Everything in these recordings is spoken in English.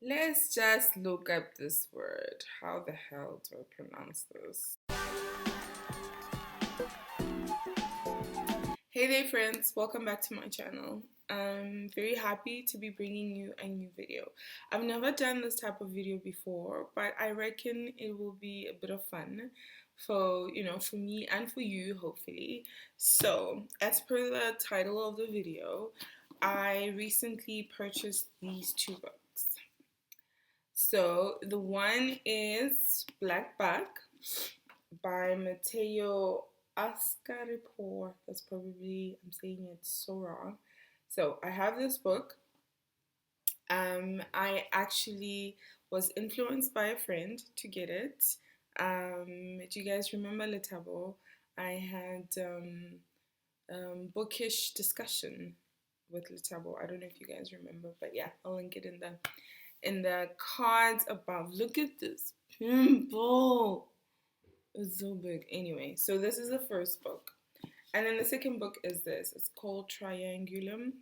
Let's just look up this word. How the hell do I pronounce this? Hey there friends, welcome back to my channel. I'm very happy to be bringing you a new video. I've never done this type of video before, but I reckon it will be a bit of fun for me and for you, hopefully. So, as per the title of the video, I recently purchased these two books. So, the one is Black Buck by Matteo Ascaripo. I'm saying it so wrong. So I have this book. I actually was influenced by a friend to get it. Do you guys remember Letabo? I had bookish discussion with Letabo. I don't know if you guys remember, but yeah, I'll link it in the cards above. Look at this pimple. It's so big. Anyway, so this is the first book. And then the second book is this. It's called Triangulum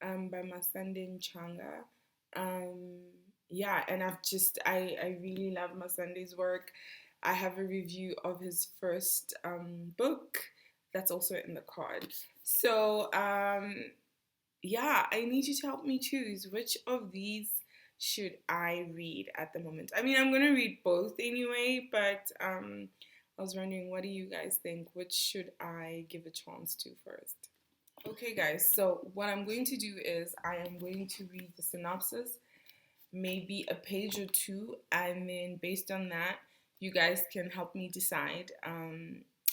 by Masande Changa. Yeah, and I really love Masande's work. I have a review of his first book that's also in the card. So, yeah, I need you to help me choose which of these should I read at the moment. I mean, I'm going to read both anyway, but I was wondering, what do you guys think? Which should I give a chance to first? Okay, guys, so what I'm going to do is I am going to read the synopsis, maybe a page or two, and then based on that, you guys can help me decide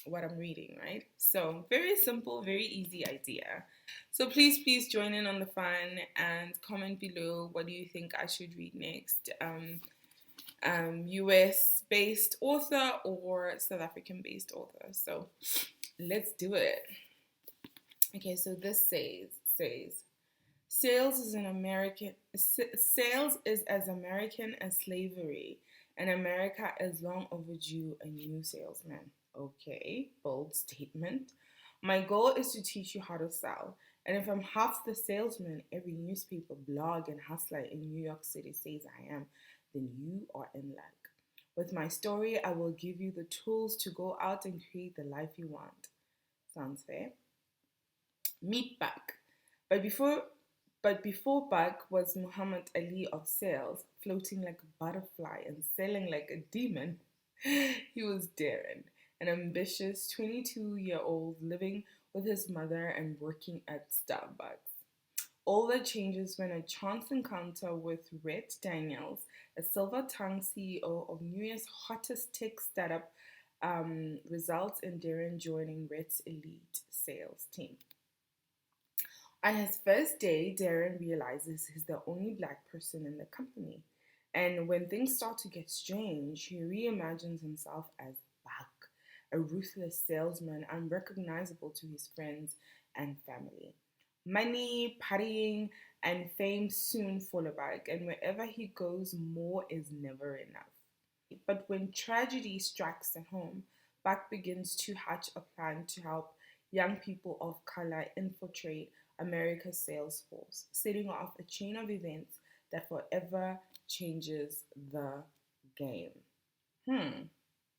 what I'm reading, right? So, very simple, very easy idea. So, please join in on the fun and comment below what do you think I should read next. US based author or South African based author. So let's do it. Okay, so this says sales is as American as slavery, and America is long overdue a new salesman. Okay, bold statement. My goal is to teach you how to sell. And if I'm half the salesman every newspaper, blog, and hustler in New York City says I am, then you are in luck. With my story, I will give you the tools to go out and create the life you want. Sounds fair? Meet Buck. But before Buck was Muhammad Ali of sales, floating like a butterfly and selling like a demon, he was Darren, an ambitious 22-year-old living with his mother and working at Starbucks. All that changes when a chance encounter with Rhett Daniels, a silver-tongued CEO of New York's hottest tech startup, results in Darren joining Rhett's elite sales team. On his first day, Darren realizes he's the only black person in the company. And when things start to get strange, he reimagines himself as Buck, a ruthless salesman unrecognizable to his friends and family. Money, partying, and fame soon follow Buck, and wherever he goes, more is never enough. But when tragedy strikes at home, Buck begins to hatch a plan to help young people of color infiltrate America's sales force, setting off a chain of events that forever changes the game.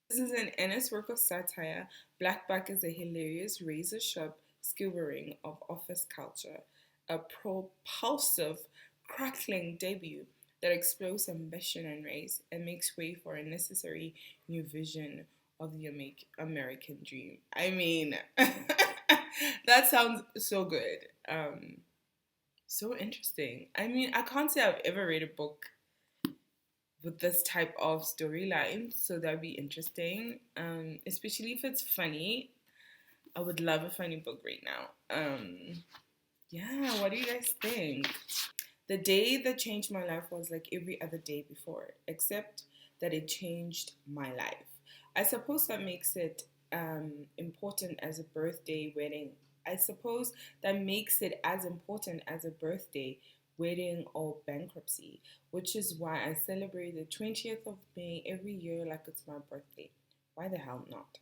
This is an earnest work of satire. Black Buck is a hilarious, razor-sharp skewering of office culture, a propulsive, crackling debut that explores ambition and race and makes way for a necessary new vision of the American dream. I mean, that sounds so good. So interesting. I mean, I can't say I've ever read a book with this type of storyline, so that'd be interesting. Especially if it's funny. I would love a funny book right now. Yeah, what do you guys think? The day that changed my life was like every other day before it, except that it changed my life. I suppose that makes it important as a birthday, wedding. I suppose that makes it as important as a birthday, wedding, or bankruptcy, which is why I celebrate the 20th of May every year like it's my birthday. Why the hell not?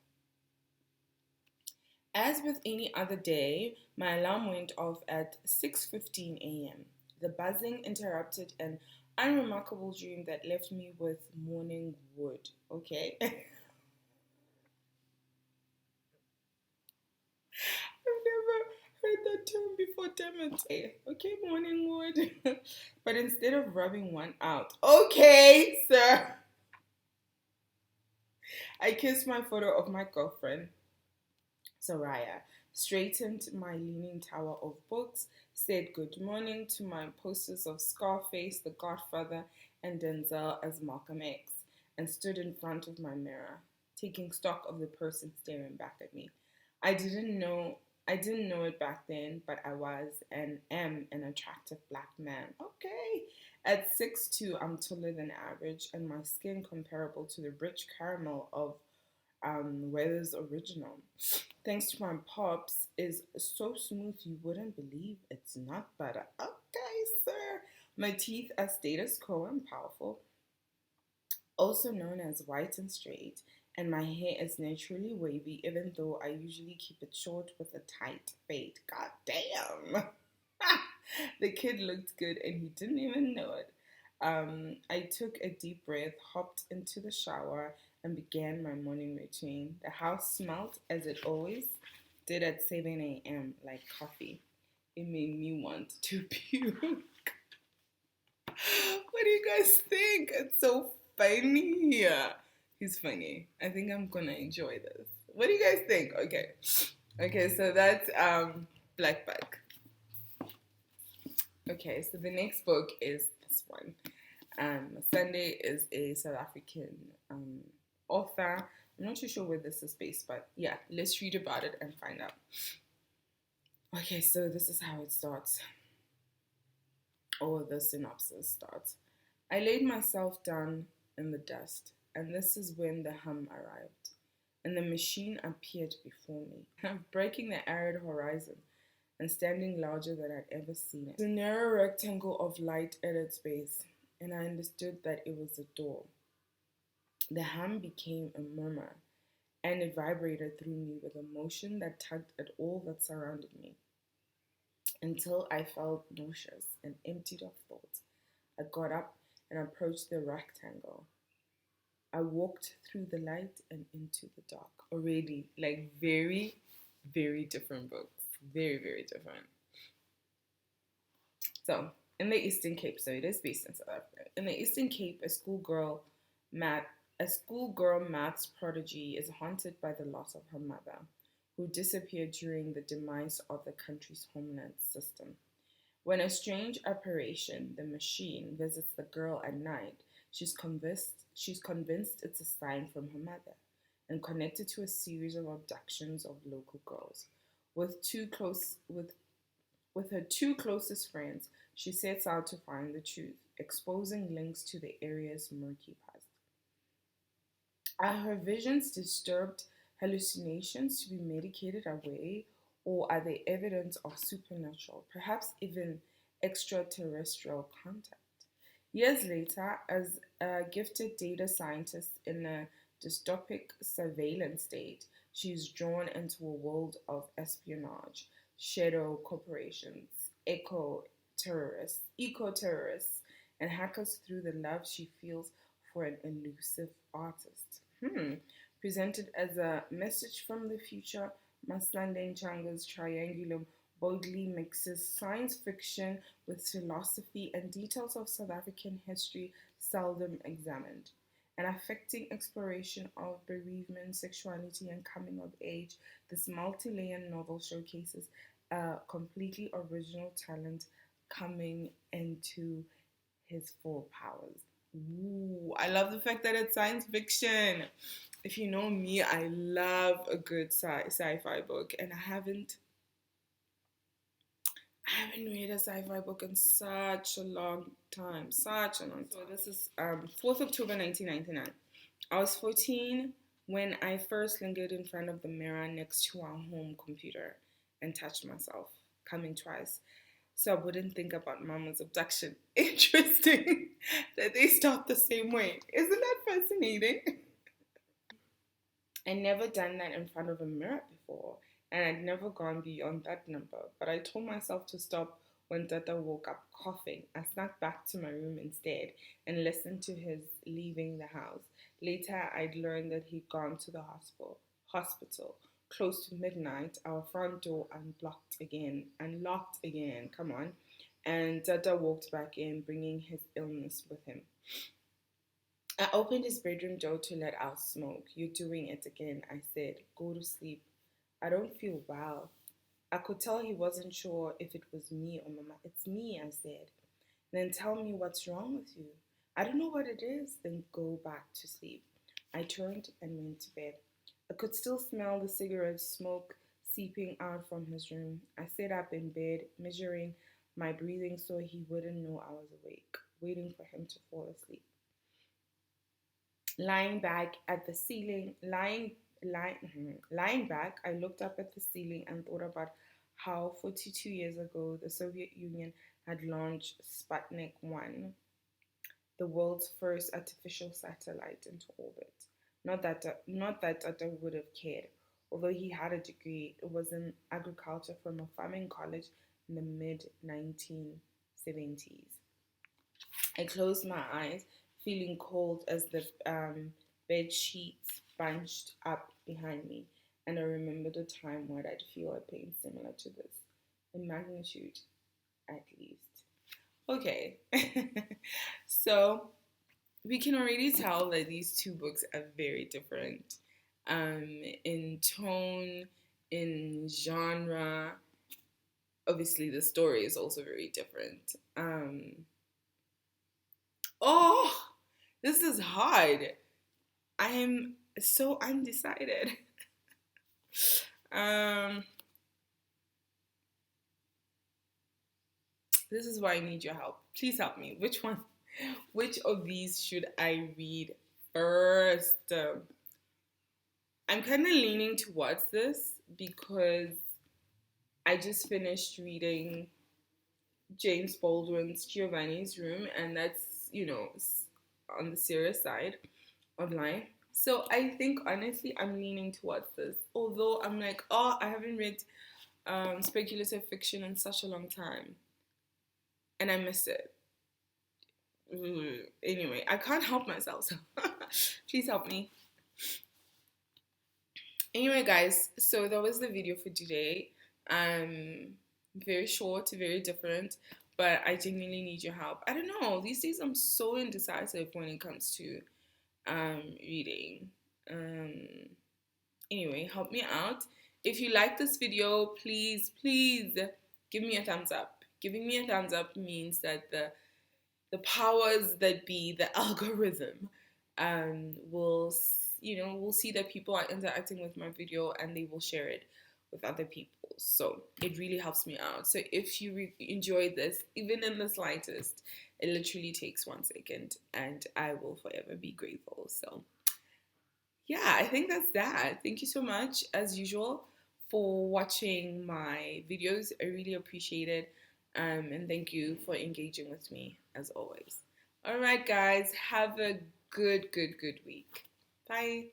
As with any other day, my alarm went off at 6:15 a.m. The buzzing interrupted an unremarkable dream that left me with morning wood. Okay. I've never heard that term before, damn it. Okay, morning wood. But instead of rubbing one out, okay, sir, I kissed my photo of my girlfriend, Soraya, straightened my leaning tower of books, said good morning to my posters of Scarface, The Godfather, and Denzel as Malcolm X, and stood in front of my mirror, taking stock of the person staring back at me. I didn't know I didn't know it back then, but I was and am an attractive black man. Okay. At 6'2", I'm taller than average, and my skin comparable to the rich caramel of Weather's original. Thanks to my pops, is so smooth you wouldn't believe it's not butter. Okay, sir. My teeth are status quo and powerful, also known as white and straight, and my hair is naturally wavy, even though I usually keep it short with a tight fade. God damn. The kid looked good and he didn't even know it. I took a deep breath, hopped into the shower, and began my morning routine. The house smelled as it always did at 7 a.m., like coffee. It made me want to puke. What do you guys think? It's so funny. He's funny. I think I'm gonna enjoy this. What do you guys think? Okay. Okay, so that's Black Bug. Okay, so the next book is this one. Sunday is a South African author. I'm not too sure where this is based, but yeah, let's read about it and find out. Okay, so this is how it starts, or the synopsis starts. I laid myself down in the dust, and this is when the hum arrived, and the machine appeared before me, breaking the arid horizon and standing larger than I'd ever seen it. The narrow rectangle of light at its base, and I understood that it was a door. The hum became a murmur, and it vibrated through me with a motion that tugged at all that surrounded me, until I felt nauseous and emptied of thought. I got up and approached the rectangle. I walked through the light and into the dark. Already, like very, very different books. Very, very different. So, in the Eastern Cape, so it is based in South Africa. In the Eastern Cape, math, a schoolgirl maths prodigy is haunted by the loss of her mother, who disappeared during the demise of the country's homeland system. When a strange apparition, the machine, visits the girl at night, she's convinced it's a sign from her mother, and connected to a series of abductions of local girls. With two close with her two closest friends, she sets out to find the truth, exposing links to the area's murky past. Are her visions disturbed hallucinations to be medicated away, or are they evidence of supernatural, perhaps even extraterrestrial contact? Years later, as a gifted data scientist in a dystopic surveillance state, she is drawn into a world of espionage, shadow corporations, eco terrorists, and hackers through the love she feels for an elusive artist. Presented as a message from the future, Masande Nchanga's Triangulum boldly mixes science fiction with philosophy and details of South African history seldom examined. An affecting exploration of bereavement, sexuality, and coming of age, this multi layered novel showcases a completely original talent coming into his full powers. Ooh, I love the fact that it's science fiction. If you know me, I love a good sci-fi book, and I haven't read a sci-fi book in such a long time. Such a long time. So this is 4th October 1999. I was 14 when I first lingered in front of the mirror next to our home computer and touched myself, coming twice, so I wouldn't think about Mama's abduction. Interesting that they start the same way. Isn't that fascinating? I never done that in front of a mirror before, and I'd never gone beyond that number. But I told myself to stop When Tata woke up coughing, I snuck back to my room instead and listened to his leaving the house. Later, I'd learned that he'd gone to the hospital. Close to midnight, our front door unlocked again, come on. And Tata walked back in, bringing his illness with him. I opened his bedroom door to let out smoke. You're doing it again, I said. Go to sleep. I don't feel well. I could tell he wasn't sure if it was me or Mama. It's me, I said. Then tell me what's wrong with you. I don't know what it is. Then go back to sleep. I turned and went to bed. I could still smell the cigarette smoke seeping out from his room. I sat up in bed, measuring my breathing so he wouldn't know I was awake, waiting for him to fall asleep. Lying back at the ceiling, lying back, I looked up at the ceiling and thought about how 42 years ago the Soviet Union had launched Sputnik 1, the world's first artificial satellite, into orbit. Not that Tata would have cared. Although he had a degree, it was in agriculture from a farming college in the mid 1970s. I closed my eyes, feeling cold as the bed sheets bunched up behind me, and I remembered a time where I'd feel a pain similar to this, in magnitude at least. Okay, so we can already tell that these two books are very different in tone, in genre. Obviously, the story is also very different. Oh, this is hard. I am so undecided. um, this is why I need your help. Please help me. Which of these should I read first? I'm kind of leaning towards this because I just finished reading James Baldwin's Giovanni's Room, and that's, on the serious side of life. So I think honestly, I'm leaning towards this. Although I'm like, oh, I haven't read speculative fiction in such a long time, and I miss it. Anyway, I can't help myself. So please help me. Anyway, guys, so that was the video for today. Very short, very different, but I genuinely need your help. I don't know. These days, I'm so indecisive when it comes to reading. Anyway, help me out. If you like this video, please give me a thumbs up. Giving me a thumbs up means that the powers that be, the algorithm, will see that people are interacting with my video and they will share it with other people. So it really helps me out. So if you enjoyed this, even in the slightest, it literally takes 1 second and I will forever be grateful. So yeah, I think that's that. Thank you so much, as usual, for watching my videos. I really appreciate it. And thank you for engaging with me, as always. All right, guys, have a good week. Bye.